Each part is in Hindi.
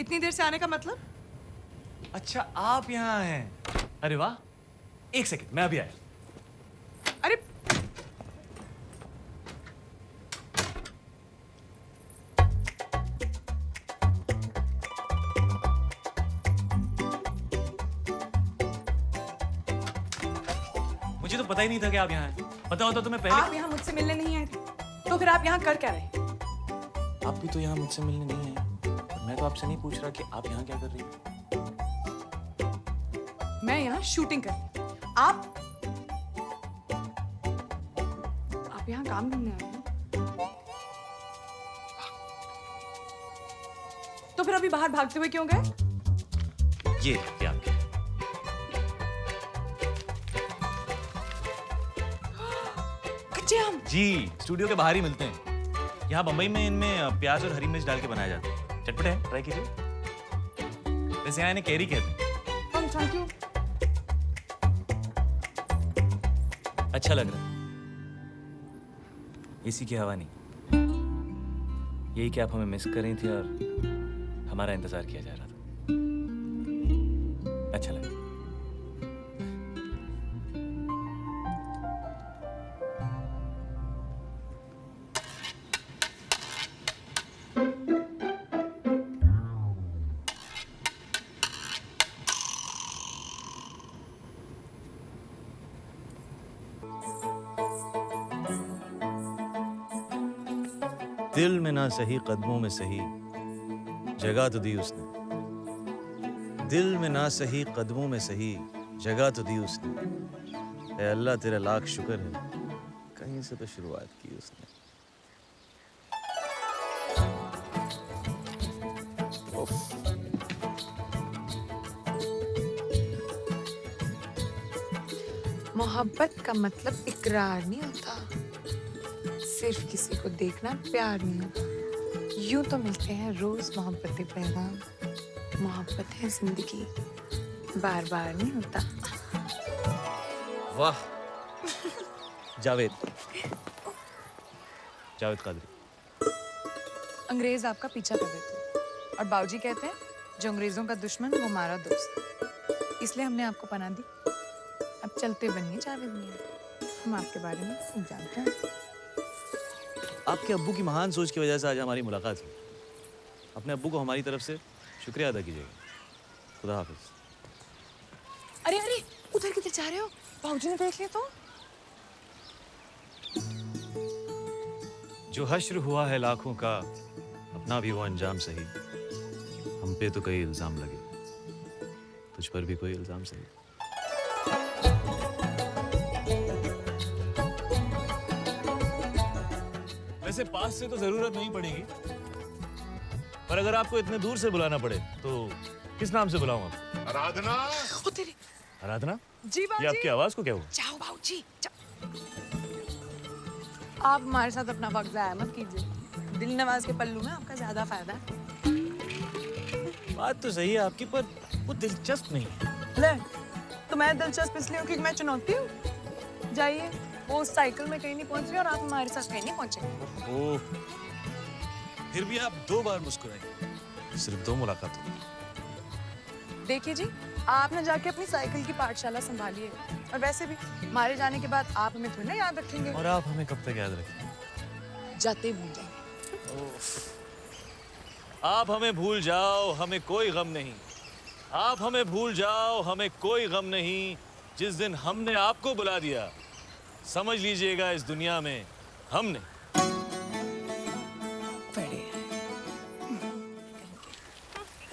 इतनी देर से आने का मतलब? अच्छा आप यहाँ हैं। अरे वाह, एक सेकंड मैं अभी आया। अरे मुझे तो पता ही नहीं था कि आप यहाँ हैं। पता होता तो मैं पहले। आप यहाँ मुझसे मिलने नहीं आए थे, तो फिर आप यहाँ कर क्या रहे? आप भी तो यहाँ मुझसे मिलने नहीं आए। मैं तो आपसे नहीं पूछ रहा कि आप यहाँ क्या कर रही हैं। मैं यहाँ शूटिंग कर रही हूँ। आप यहाँ काम करने आए हैं? तो फिर अभी बाहर भागते हुए क्यों गए? ये आपके। कच्चे आम। जी, स्टूडियो के बाहर ही मिलते हैं। यहाँ बम्बई में इनमें प्याज और हरी मिर्च डाल के बनाया जाता है। चटपटे हैं, ट्राई कीजिए। वैसे यहाँ इन्हें कैरी कहते हैं। Thank you. अच्छा लग रहा है। एसी की हवा नहीं। यही कि आप हमें मिस कर रही थी और हमारा इंतजार किया जा रहा था। अच्छा लगा। दिल में ना सही कदमों में सही जगह तो दी उसने। दिल में ना सही कदमों में सही जगह तो दी उसने। ऐ अल्लाह तेरा लाख शुक्र है, कहीं से तो शुरुआत की उसने। उफ। मोहब्बत का मतलब इकरार नहीं होता, सिर्फ किसी को देखना प्यार नहीं होता। यूं तो मिलते हैं रोज मोहब्बतें पैगाम, मोहब्बत है जिंदगी, बार बार नहीं होता। वाह। जावेद कादरी। अंग्रेज आपका पीछा कर रहे थे और बाबूजी कहते हैं जो अंग्रेजों का दुश्मन वो हमारा दोस्त, इसलिए हमने आपको पनाह दी। अब चलते बनिए जावेद मियां, हम आपके बारे में सब जानते हैं। आपके अब्बू की महान सोच की वजह से आज हमारी मुलाकात हुई। अपने अब्बू को हमारी तरफ से शुक्रिया अदा कीजिएगा। खुदा हाफिज। अरे अरे, उधर किधर जा रहे हो? बाबूजी ने देख लिया तो? जो हश्र हुआ है लाखों का, अपना भी वो अंजाम सही। हम पे तो कई इल्जाम लगे, तुझ पर भी कोई इल्जाम सही। वैसे पास से तो जरूरत नहीं पड़ेगी, पर अगर आपको इतने दूर से बुलाना पड़े तो किस नाम से बुलाऊं आपको? आराधना। ओ तेरे। आराधना? जी ये बाबूजी। आपकी आवाज को क्या हुआ? जाओ बाबूजी, जाओ। आप हमारे साथ अपना वक्त ज़ाया मत कीजिए। दिल नवाज के पल्लू में आपका ज्यादा फायदा है। बात तो सही है आपकी, पर वो दिलचस्प नहीं है। ले, तो मैं दिलचस्प इसलिए हूँ क्योंकि मैं चुनौती हूँ। जाइए, वो उस साइकिल में कहीं नहीं पहुंच रही और आप हमारे साथ कहीं नहीं पहुंचे। ओह, फिर भी आप 2 बार मुस्कुराई, सिर्फ 2 मुलाकात हुई। देखिए जी, आपने जाके अपनी साइकिल की पाठशाला संभालिए, और वैसे भी हमारे जाने के बाद आप हमें थोड़ी ना याद रखेंगे। और आप हमें कब तक याद रखेंगे? जाते ही भूल जाएंगे। आप हमें भूल जाओ, हमें कोई गम नहीं। आप हमें भूल जाओ, हमें कोई गम नहीं। जिस दिन हमने आपको बुला दिया, समझ लीजिएगा इस दुनिया में हमने।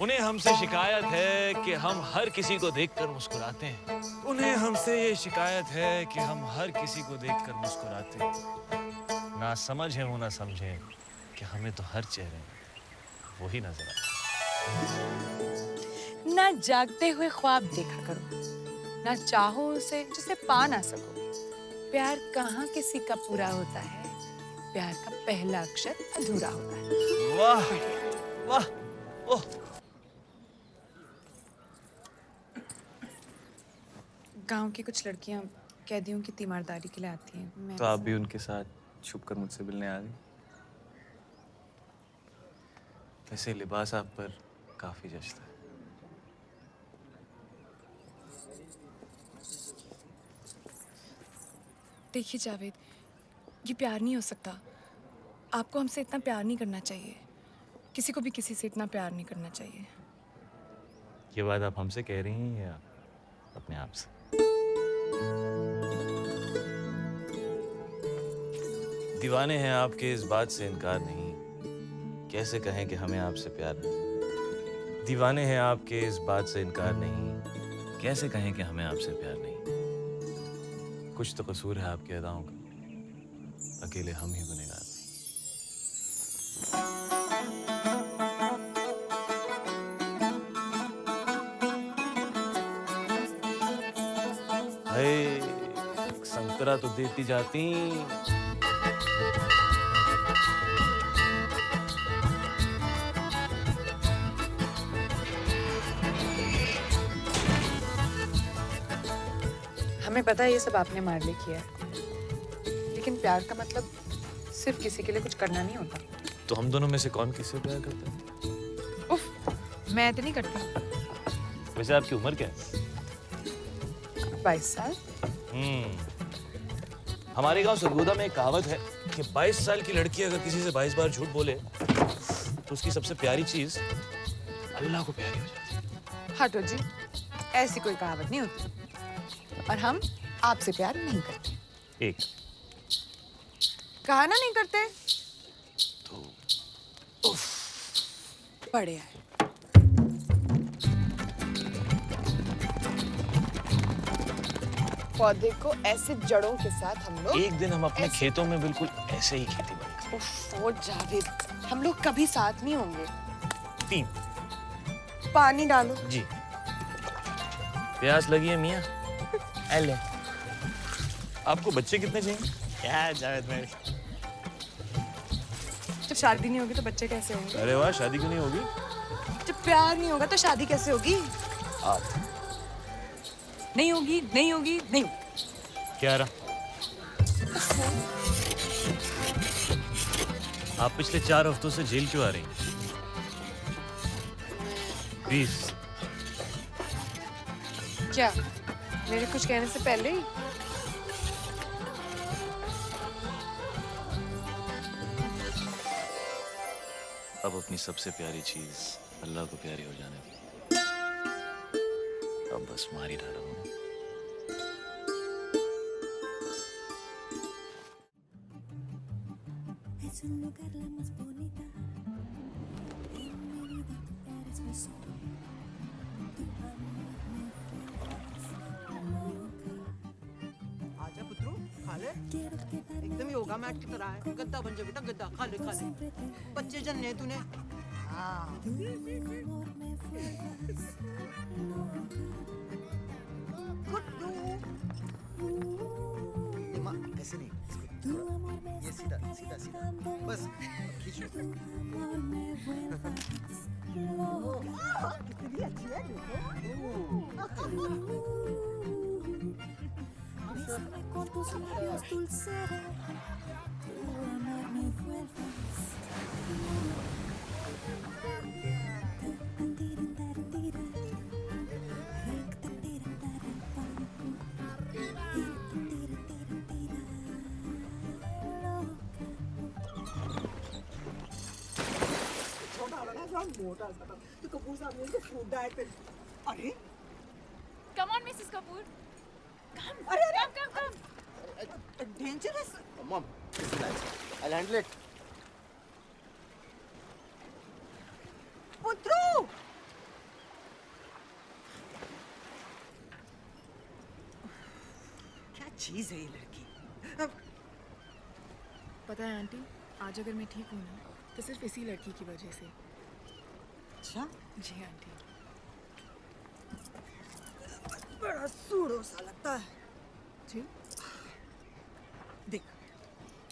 उन्हें हमसे शिकायत है कि हम हर किसी को देखकर मुस्कुराते हैं। उन्हें हमसे ये शिकायत है कि हम हर किसी को देखकर मुस्कुराते हैं। ना समझ है वो ना समझे कि हमें तो हर चेहरे में वही नजर आता। ना जागते हुए ख्वाब देखा करो, ना चाहो उसे जिसे पा ना सको। प्यार कहाँ किसी का पूरा होता है, प्यार का पहला अक्षर अधूरा होता है। वाह वाह। ओह, गांव की कुछ लड़कियां कैदियों की तीमारदारी के लिए आती हैं। तो आप भी उनके साथ छुपकर मुझसे मिलने आ गई। वैसे लिबास आप पर काफी जचता है। देखिए जावेद, ये प्यार नहीं हो सकता। आपको हमसे इतना प्यार नहीं करना चाहिए। किसी को भी किसी से इतना प्यार नहीं करना चाहिए। ये बात आप हमसे कह रही हैं या अपने आप से? दीवाने हैं आपके, इस बात से इनकार नहीं। कैसे कहें कि हमें आपसे प्यार नहीं। दीवाने हैं आपके, इस बात से इनकार नहीं। कैसे कहें कि हमें आपसे प्यार नहीं। कुछ तो कसूर है आपकी अदाओं का, अकेले हम ही गुनहगार नहीं। हाय, संतरा तो देती जाती। हमें पता है ये सब आपने मार ले किया है, लेकिन प्यार का मतलब सिर्फ किसी के लिए कुछ करना नहीं होता। तो हम दोनों में से कौन किससे प्यार करता है? उफ, मैं तो नहीं करती। वैसे आपकी उम्र क्या है? 22 साल। हमारे गांव सरगोदा में एक कहावत है कि 22 साल की लड़की अगर किसी से 22 बार झूठ बोले तो उसकी सबसे प्यारी चीज अल्लाह को प्यारी हो जाती है। हटो जी, ऐसी कोई कहावत नहीं होती। और हम आपसे प्यार नहीं करते। एक कहा ना नहीं करते। तो बड़े आए। पौधे को ऐसे जड़ों के साथ हम लोग एक दिन हम अपने खेतों में बिल्कुल ऐसे ही खेती करेंगे। ओफो जावेद, हम लोग कभी साथ नहीं होंगे। 3 पानी डालो जी। प्यास लगी है मियाँ? हेलो। आपको बच्चे कितने चाहिए? क्या जावेद भाई? जब शादी नहीं होगी तो बच्चे कैसे होंगे? अरे वाह, शादी क्यों नहीं होगी? जब प्यार नहीं होगा तो शादी कैसे होगी? आप नहीं होगी, नहीं होगी, नहीं। क्या रहा? आप पिछले 4 हफ्तों से जेल क्यों आ रही हैं? 20। क्या मेरे कुछ कहने से पहले ही? अब अपनी सबसे प्यारी चीज अल्लाह को प्यारी हो जाने दी। अब बस मार ही डाला हूँ। Es un lugar la más bonita. En mi vida tú eres mi sol. Tu amor me vuelves loca. आजा पुत्रू, खा ले। Quiero quedarme एकदम योगा मैट की तरह है। गद्दा बन जा बेटा, गद्दा खा ले खा ले। siempre te बच्चे जन्ने तूने। हाँ। tu amor me vuelves loca. Guddu. दिमा ऐसे नहीं, Tu amor me ये está सीधा सीधा सीधा। dando. बस अब खींच लो। Tu amor me vuelves loca. कितनी अच्छी है देखो। Bésame con tus labios dulceros. Tu amor me vuelves छोटा वाला ना मोटा सा था। तो कपूर साहब ने उसको फूट डाय पे। अरे Come on, Mrs. Kapoor. अरे अरे Come. Dangerous. Mom, I'll handle it. पुत्रू। क्या चीज है ये लड़की? अब पता है आंटी, आज अगर मैं ठीक हूँ ना तो सिर्फ इसी लड़की की वजह से। अच्छा, जी आंटी। बड़ा सूड़ो सा लगता है। जी? देख,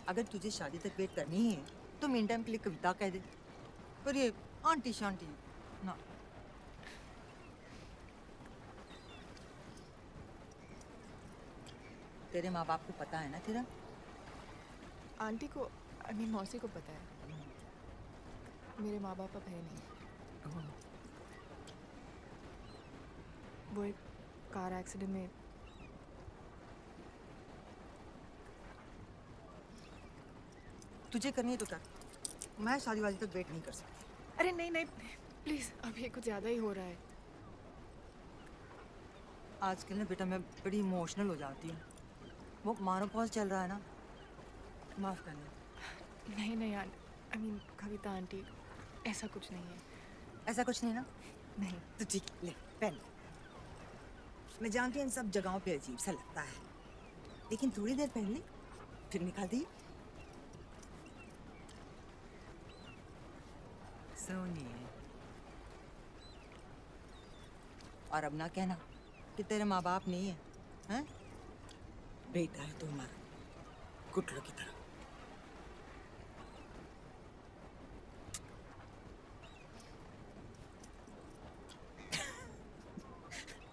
अगर तुझे शादी तक वेट करनी है तो मीन टाइम के लिए कविता कह दे। पर ये आंटी शांटी ना। तेरे माँ बाप को पता है ना तेरा? आंटी को, आई मीन मौसी को पता है। मेरे माँ बाप अब है नहीं। वो एक कार एक्सीडेंट में तुझे करनी है तो कर, मैं शादी वादी तक वेट नहीं कर सकती। अरे नहीं नहीं प्लीज़, अब ये कुछ ज़्यादा ही हो रहा है। आजकल ना बेटा मैं बड़ी इमोशनल हो जाती हूँ। वो मानोपॉज चल रहा है ना, माफ़ करना। नहीं नहीं आई मीन कविता आंटी, ऐसा कुछ नहीं है। ऐसा कुछ नहीं ना? नहीं तो ठीक है, ले पहन ले। मैं जानती हूँ इन सब जगहों पे अजीब सा लगता है, लेकिन थोड़ी देर पहन ले, फिर निकाल दी। सोनिए, और अब ना कहना कि तेरे माँ बाप नहीं है, हैं? बेटा है तो हमारा, गुटलों की तरह।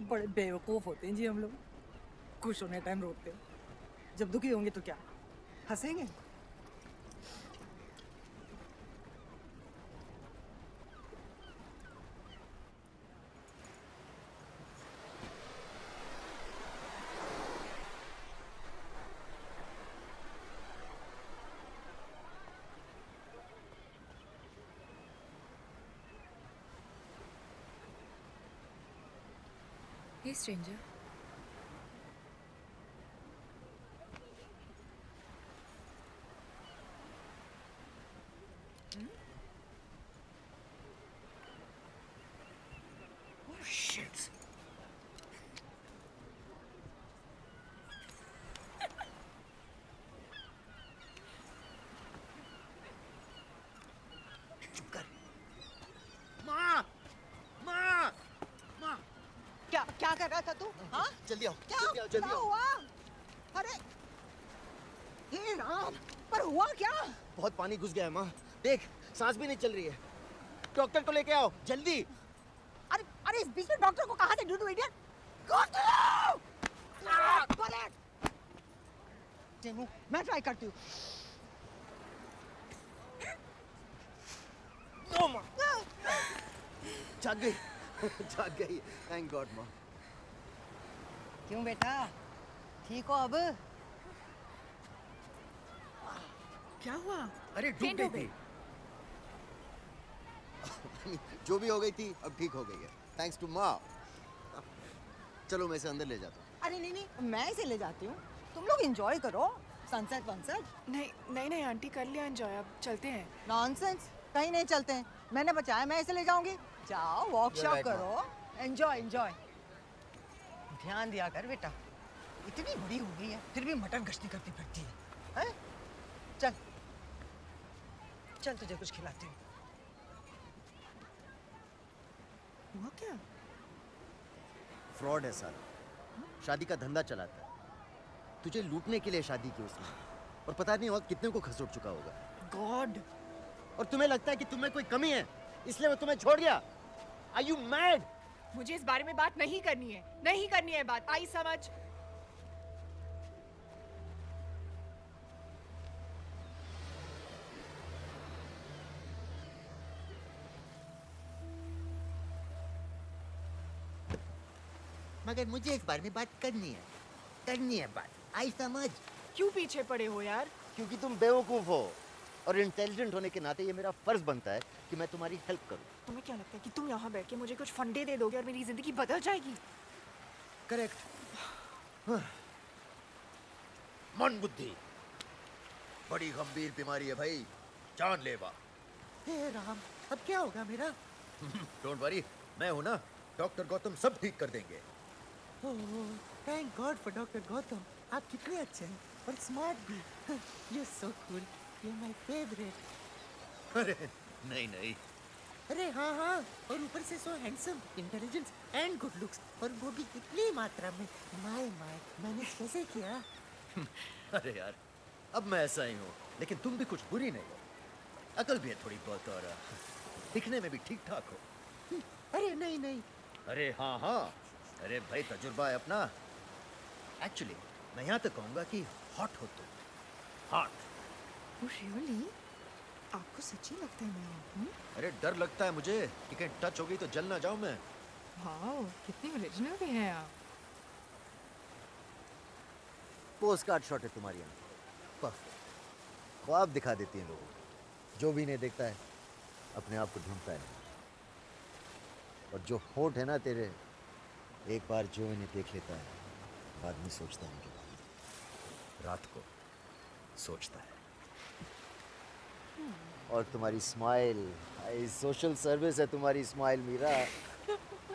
बड़े बेवकूफ होते हैं जी हम लोग, खुश होने टाइम रोते हैं, जब दुखी होंगे तो क्या हंसेंगे? Hey stranger. Oh shit! चुप कर। माँ, माँ, माँ। क्या क्या कर रहा था तू? हाँ? जल्दी आओ, क्या जल्दी आओ, जल्दी क्या आओ। हुआ? अरे, हे राम, पर हुआ क्या? बहुत पानी घुस गया है माँ, देख सांस भी नहीं चल रही है। डॉक्टर को लेके आओ जल्दी। अरे अरे इस बीच में डॉक्टर को कहाँ से ढूंढूं इडियट? Go to! पलट! टेमू, मैं ट्राई करती हूँ। नो माँ, जाग गई, जाग गई। थैंक गॉड माँ। क्यों बेटा, ठीक हो अब? क्या हुआ? अरे डूब गई थी। जो भी हो गई थी अब ठीक हो गई है, थैंक्स टू माँ। चलो मैं इसे अंदर ले जाता हूँ। अरे नहीं नहीं, मैं इसे ले जाती हूँ, तुम लोग एंजॉय करो सनसेट वनसेट। नहीं नहीं नहीं आंटी, कर लिया एंजॉय, अब चलते हैं। नॉनसेंस, कहीं नहीं चलते हैं, मैंने बचाया, मैं इसे ले जाऊंगी। जाओ वर्कशॉप right, करो, एंजॉय एंजॉय। ध्यान दिया कर बेटा, इतनी बड़ी हो गई है फिर भी मटन गश्ती करती फिरती है, हैं? चल चल तुझे कुछ खिलाती हूँ। हुआ क्या? फ्रॉड है सारा, शादी का धंधा चलाता है। तुझे लूटने के लिए शादी की उसने, और पता नहीं और कितने को खसोट चुका होगा। गॉड, और तुम्हें लगता है कि तुम्हें कोई कमी है इसलिए वो तुम्हें छोड़ गया? Are you mad? मुझे इस बारे में बात नहीं करनी है, नहीं करनी है बात, आई समझ? मगर मुझे इस बारे में बात करनी है बात, आई समझ। क्यों पीछे पड़े हो यार? क्योंकि तुम बेवकूफ हो, और इंटेलिजेंट होने के नाते ये मेरा फर्ज बनता है कि मैं तुम्हारी हेल्प करूं। तुम्हें क्या लगता है कि तुम यहाँ बैठ के मुझे कुछ फंडे दे दोगे और मेरी जिंदगी बदल जाएगी? करेक्ट। मन बुद्धि बड़ी गंभीर बीमारी है भाई, जानलेवा। हे राम, अब क्या होगा मेरा? डोंट वरी, मैं हूं ना, डॉक्टर गौतम सब ठीक कर देंगे। Thank God for doctor Gautam, आप कितने अच्छे हैं और स्मार्ट भी। You so cool, you my favourite. अरे नहीं नहीं, अरे हाँ हाँ, और ऊपर से सो handsome, intelligence and good looks, और वो भी कितनी मात्रा में। माय मैंने कैसे किया? अरे यार, अब मैं ऐसा ही हूँ, लेकिन तुम भी कुछ बुरी नहीं हो, अकल भी है थोड़ी बहुत, और दिखने में भी ठीक ठाक हो। अरे नहीं नहीं, अरे हाँ हाँ, अरे भाई तजुर्बा है अपना। एक्चुअली मैं यहाँ तक कहूँगा कि हॉट हो तुम, हॉट। रियली? आपको सच्ची लगता है मैं? अरे डर लगता है मुझे कि कहीं टच हो गई तो जल ना जाऊं मैं। वाओ, कितनी ओरिजिनल भी हैं आप। पोस्ट कार्ड शॉट है तुम्हारी आंखें, परफेक्ट। ख्वाब दिखा देती हैं लोगों को। जो भी इन्हें देखता है अपने आप को ढूंढता है। और जो होठ है ना तेरे, एक बार जो इन्हें देख लेता है बाद में सोचता है इनके बारे में। रात को सोचता है। और तुम्हारी स्माइल, सोशल सर्विस है तुम्हारी स्माइल मीरा।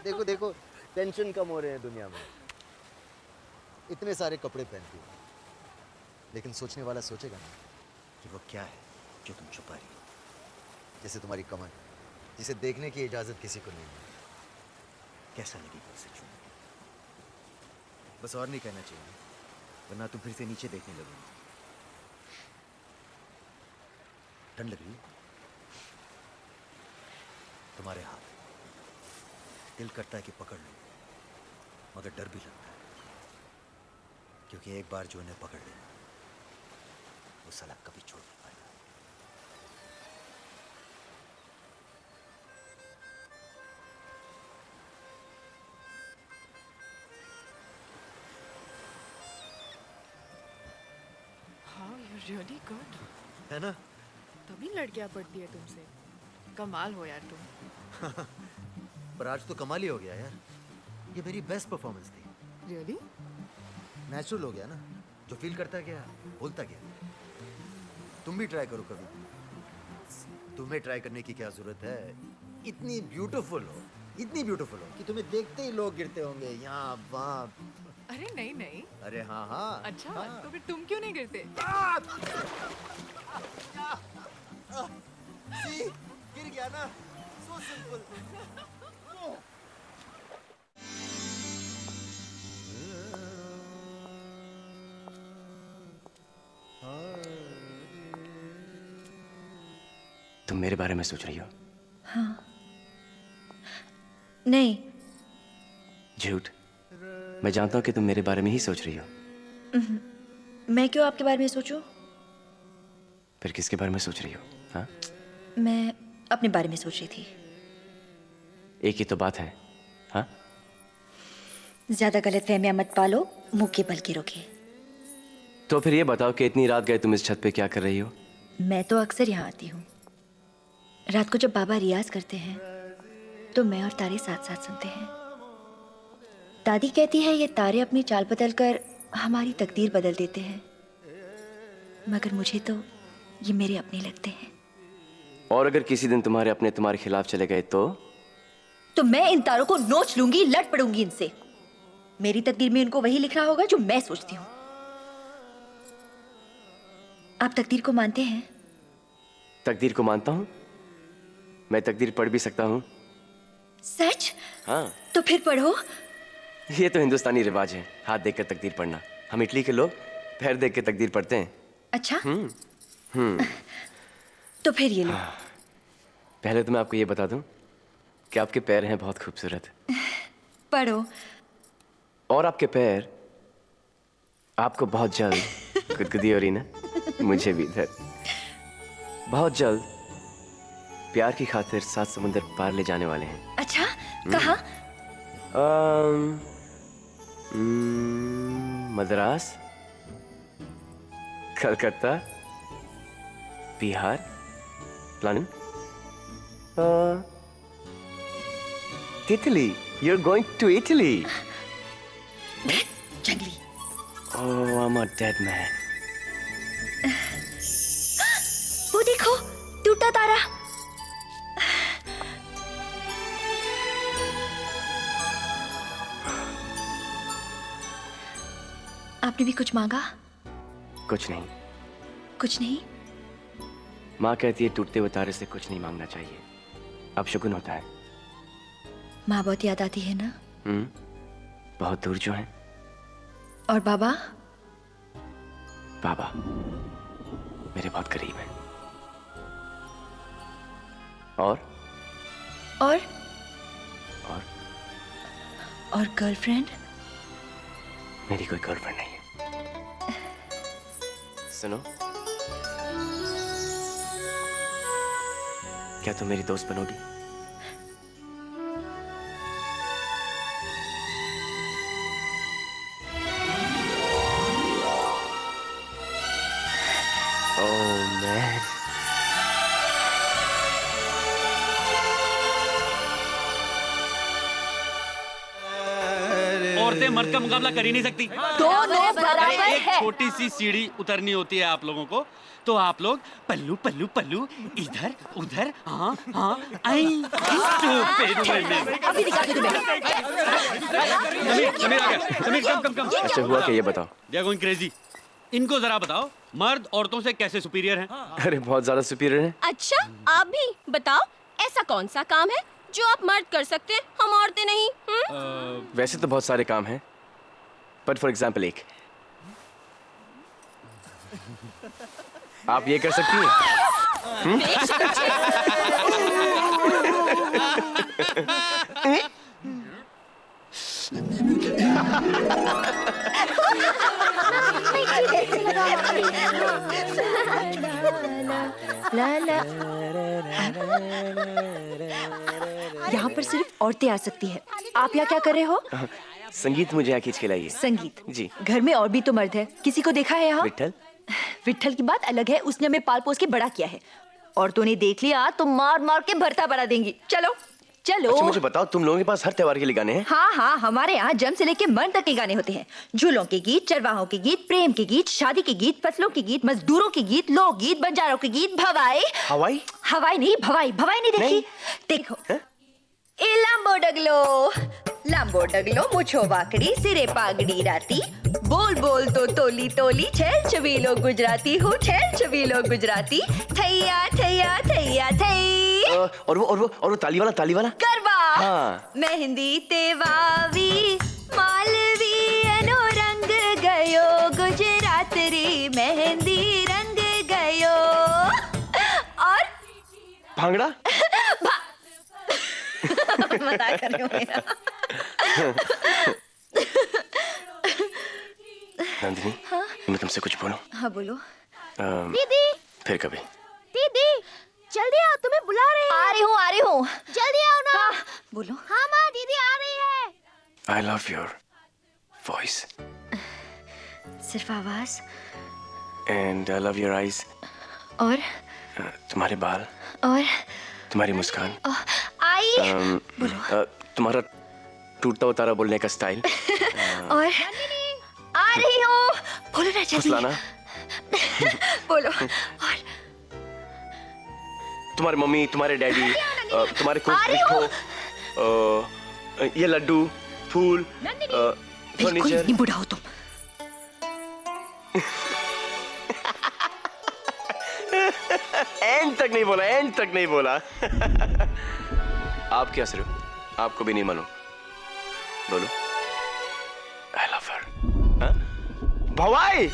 देखो देखो, टेंशन कम हो रहे हैं दुनिया में। इतने सारे कपड़े पहनती हो, लेकिन सोचने वाला सोचेगा ना कि वो क्या है जो तुम छुपा रही हो। जैसे तुम्हारी कमर, जिसे देखने की इजाजत किसी को नहीं है। कैसा लगेगा उसे छूने? बस और नहीं कहना चाहिए, वरना तुम फिर से नीचे देखने लगोगे। ठंड लग रही है? तुम्हारे हाथ दिल करता है कि पकड़ लो, मगर डर भी लगता है, क्योंकि एक बार जो इन्हें पकड़ लेना, वो साला कभी छोड़ नहीं पाएगा। हाँ, you're really good। है ना? तभी लड़कियां पढ़ती है तुमसे। कमाल हो यार तुम। पर आज तो कमाल ही हो गया यार। ये मेरी बेस्ट परफॉर्मेंस थी। रियली? नेचुरल हो गया ना, जो फील करता गया बोलता गया। तुम भी ट्राई करो कभी। तुम्हें ट्राई करने की क्या जरूरत है? इतनी ब्यूटीफुल हो, इतनी ब्यूटीफुल हो कि तुम्हें देखते ही लोग गिरते होंगे यहाँ वहाँ। अरे नहीं नहीं। अरे हाँ हाँ। अच्छा, हाँ। तो फिर तुम क्यों नहीं गिरते? See? गिर गया ना, so simple। तुम मेरे बारे में सोच रही हो? नहीं। झूठ। मैं जानता हूं कि तुम मेरे बारे में ही सोच रही हो। मैं क्यों आपके बारे में सोचूं? फिर किसके बारे में सोच रही हो? हाँ? मैं अपने बारे में सोच रही थी। एक ही तो बात है। हाँ? ज्यादा गलतफहमियां मत पालो, मुंह के बल गिरोगे। तो फिर ये बताओ कि इतनी रात गए तुम इस छत पे क्या कर रही हो? मैं तो अक्सर यहाँ आती हूँ। रात को जब बाबा रियाज करते हैं तो मैं और तारे साथ साथ सुनते हैं। दादी कहती है ये तारे अपनी चाल बदल कर हमारी तकदीर बदल देते हैं, मगर मुझे तो ये मेरे अपने लगते हैं। और अगर किसी दिन तुम्हारे अपने तुम्हारे खिलाफ चले गए तो मैं इन तारों को नोच लूंगी, लड़ पड़ूंगी इनसे। मेरी तकदीर में इनको वही लिखना होगा जो मैं सोचती हूँ। आप तकदीर को मानते हैं? तकदीर को मानता हूं। मैं तकदीर पढ़ भी सकता हूं। सच? हाँ। तो फिर पढ़ो। ये तो हिंदुस्तानी रिवाज है, हाथ देखकर तकदीर पढ़ना। हम इटली के लोग पैर देख के तकदीर पढ़ते हैं। अच्छा। तो फिर ये लो। पहले तो मैं आपको ये बता दूं कि आपके पैर हैं बहुत खूबसूरत। पढ़ो। और आपके पैर, आपको बहुत जल्द गुदगुदी हो रही ना, मुझे भी इधर बहुत जल्द प्यार की खातिर 7 समुंदर पार ले जाने वाले हैं। अच्छा, कहाँ? Madras, Calcutta, Bihar, London, Italy. You're going to Italy. जंगली। Oh, I'm a dead man. वो देखो, टूटा तारा। आपने भी कुछ मांगा? कुछ नहीं। कुछ नहीं? माँ कहती है टूटते हुए तारे से कुछ नहीं मांगना चाहिए, अब शगुन होता है। माँ बहुत याद आती है ना? बहुत दूर जो है। और बाबा? बाबा मेरे बहुत करीब हैं। और और और और गर्लफ्रेंड? मेरी कोई गर्लफ्रेंड नहीं है। सुनो, क्या तुम मेरी दोस्त बनोगी? औरतें मर्द का मुकाबला कर ही नहीं सकती। दोनों बराबर एक है। छोटी सी सीढ़ी उतरनी होती है आप लोगों को, तो आप लोग पल्लू पल्लू पल्लू इधर उधर हाँ हाँ आई। अभी दिखा दूं तुम्हें। समीर आ गया। समीर कम कम कम। अच्छा हुआ कि ये बताओ। They are going crazy. इनको जरा बताओ मर्द औरतों से कैसे सुपीरियर हैं? अरे बहुत ज्यादा सुपीरियर है। अच्छा आप भी बताओ, ऐसा कौन सा काम है जो आप मर्द कर सकते हैं, हम औरतें नहीं? वैसे तो बहुत सारे काम हैं, बट फॉर एग्जाम्पल एक, आप ये कर सकती हैं? यहाँ पर सिर्फ औरतें आ सकती हैं। आप यहाँ क्या कर रहे हो? संगीत मुझे यहाँ खींच के लाइए। संगीत? जी। घर में और भी तो मर्द है, किसी को देखा है यहाँ? विट्ठल। विट्ठल की बात अलग है, उसने हमें पाल पोस के बड़ा किया है। औरतों ने देख लिया तो मार मार के भरता बना देंगी। चलो चलो। अच्छा मुझे बताओ, तुम लोगों के पास हर त्योहार के लिए गाने हैं? हाँ हाँ, हमारे यहाँ जन्म से लेके मरण तक के गाने होते हैं। झूलों के गीत, चरवाहों के गीत, प्रेम के गीत, शादी के गीत, फसलों के गीत, मजदूरों के गीत, लोकगीत, बंजारों के गीत, भवाई। हवाई? हवाई नहीं, भवाई। भवाई नहीं देखी? देखो। ए लांबो डगलो मुछो वाकड़ी, सिरे पागड़ी राती, बोल बोल तो तोली तोली, छेल छबीलो गुजराती हूँ, छेल छबीलो गुजराती, थैया थैया थैया थई। और वो ताली वाला गरबा। हाँ। मेहंदी तेवावी मालवी अनो रंग गयो, गुजरात री मेहंदी रंग गयो। और भांगड़ा? मजाक कर रही हूँ मेरा। नंदिनी, मैं तुमसे कुछ बोलूं? हाँ बोलो। दीदी, फिर कभी। दीदी जल्दी आओ, तुम्हें बुला रहे हैं। आ रही हूँ। जल्दी आओ ना। हाँ, बोलो। हाँ माँ, दीदी आ रही है। I love your voice सिर्फ आवाज? and I love your eyes. और तुम्हारे बाल, और तुम्हारी मुस्कान, आई। तुम्हारा टूटता उतारा बोलने का स्टाइल, और आ रही हूँ। बोलो ना जल्दी। फुसलाना, बोलो। और तुम्हारे मम्मी, तुम्हारे डैडी, तुम्हारे आ रही ये लड्डू, फूल, बिल्कुल फर्नीचर। नहीं बुढ़ा हो तुम। एंड तक नहीं बोला। आप क्या हंस रहे हो? आपको भी नहीं मालूम? बोलो। I love her. भवाई,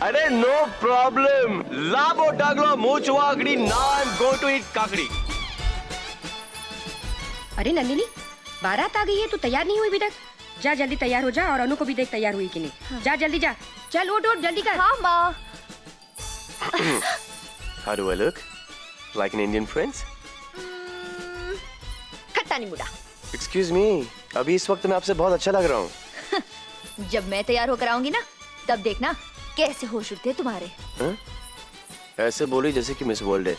अरे नो प्रॉब्लम। लाबो डागलो मूचवागड़ी नान गो टू ईट काकड़ी। अरे नंदिनी, बारात आ गई है, तू तैयार नहीं हुई अभी तक? जा जल्दी तैयार हो जा, और अनु को भी देख तैयार हुई कि नहीं। हाँ। जा जल्दी जा, चल उठ उठ जल्दी कर। हाँ माँ। How do I look? Like an Indian prince? खट्टा नहीं मुड़ा। Excuse me, अभी इस वक्त मैं आपसे बहुत अच्छा लग रहा हूँ। जब मैं तैयार होकर आऊंगी ना, तब देखना कैसे होश उठते हैं तुम्हारे। हाँ? ऐसे बोली जैसे कि मिस वर्ल्ड है।